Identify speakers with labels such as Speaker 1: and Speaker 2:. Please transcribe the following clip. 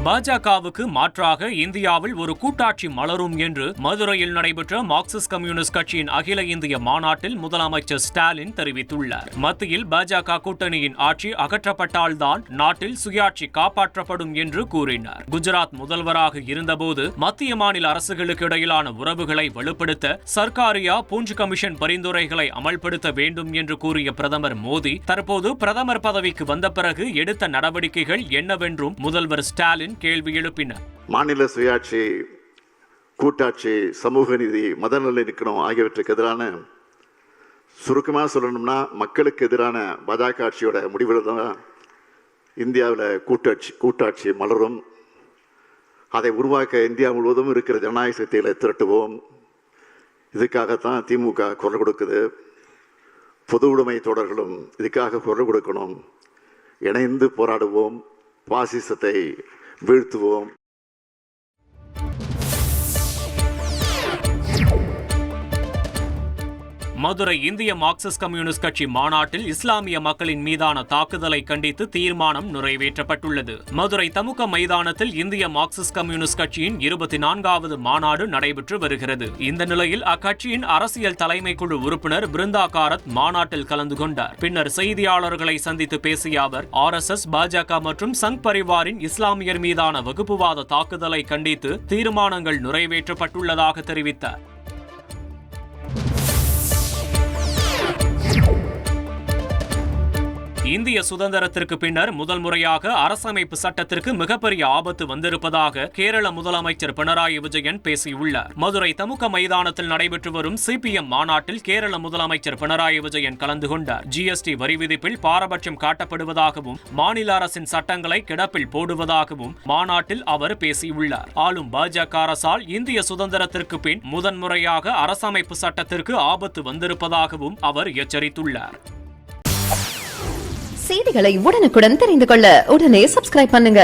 Speaker 1: பாஜகவுக்கு மாற்றாக இந்தியாவில் ஒரு கூட்டாட்சி மலரும் என்று மதுரையில் நடைபெற்ற மார்க்சிஸ்ட் கம்யூனிஸ்ட் கட்சியின் அகில இந்திய மாநாட்டில் முதலமைச்சர் ஸ்டாலின் தெரிவித்துள்ளார். மத்தியில் பாஜக கூட்டணியின் ஆட்சி அகற்றப்பட்டால்தான் நாட்டில் சுயாட்சி காப்பாற்றப்படும் என்று கூறினார். குஜராத் முதல்வராக இருந்தபோது மத்திய மாநில அரசுகளுக்கு இடையிலான உறவுகளை வலுப்படுத்த சர்க்காரியா பூஞ்ச் கமிஷன் பரிந்துரைகளை அமல்படுத்த வேண்டும் என்று கூறிய பிரதமர் மோடி தற்போது பிரதமர் பதவிக்கு வந்த பிறகு எடுத்த நடவடிக்கைகள் என்னவென்றும் முதல்வர் ஸ்டாலின் கேள்வி எழுப்பினார்.
Speaker 2: மாநில சுயாட்சி, கூட்டாட்சி, சமூக நீதி, மத நல்லிணக்கம் ஆகியவற்றுக்கு எதிரான, சுருக்கமாக சொல்லணும்னா மக்களுக்கு எதிரான பாஜக ஆட்சியோட முடிவில் தான் இந்தியாவில் கூட்டாட்சி மலரும். அதை உருவாக்க இந்தியா முழுவதும் இருக்கிற ஜனநாயக சக்திகளை திரட்டுவோம். இதுக்காகத்தான் திமுக குரல் கொடுக்குது. பொது உடைமை தோழர்களும் இதுக்காக குரல் கொடுக்கணும். இணைந்து போராடுவோம், பாசிசத்தை வீழ்த்துவோம்.
Speaker 1: மதுரை இந்திய மார்க்சிஸ்ட் கம்யூனிஸ்ட் கட்சி மாநாட்டில் இஸ்லாமிய மக்களின் மீதான தாக்குதலை கண்டித்து தீர்மானம் நிறைவேற்றப்பட்டுள்ளது. மதுரை தமுக மைதானத்தில் இந்திய மார்க்சிஸ்ட் கம்யூனிஸ்ட் கட்சியின் 24வது மாநாடு நடைபெற்று வருகிறது. இந்த நிலையில் அக்கட்சியின் அரசியல் தலைமை குழு உறுப்பினர் பிருந்தா காரத் மாநாட்டில் கலந்து கொண்டார். பின்னர் செய்தியாளர்களை சந்தித்து பேசிய அவர் RSS, பாஜக மற்றும் சங் பரிவாரின் இஸ்லாமியர் மீதான வகுப்புவாத தாக்குதலை கண்டித்து தீர்மானங்கள் நிறைவேற்றப்பட்டுள்ளதாக தெரிவித்தார். இந்திய சுதந்திரத்திற்கு பின்னர் முதல் முறையாக அரசமைப்பு சட்டத்திற்கு மிகப்பெரிய ஆபத்து வந்திருப்பதாக கேரள முதலமைச்சர் பினராயி விஜயன் பேசியுள்ளார். மதுரை தமுக மைதானத்தில் நடைபெற்று வரும் CPM மாநாட்டில் கேரள முதலமைச்சர் பினராயி விஜயன் கலந்து கொண்டார். GST வரி விதிப்பில் பாரபட்சம் காட்டப்படுவதாகவும் மாநில அரசின் சட்டங்களை கிடப்பில் போடுவதாகவும் மாநாட்டில் அவர் பேசியுள்ளார். ஆளும் பாஜக அரசால் இந்திய சுதந்திரத்திற்கு பின் முதன்முறையாக அரசமைப்பு சட்டத்திற்கு ஆபத்து வந்திருப்பதாகவும் அவர் எச்சரித்துள்ளார்.
Speaker 3: செய்திகளை உடனுக்குடன் தெரிந்து கொள்ள உடனே சப்ஸ்கிரைப் பண்ணுங்க.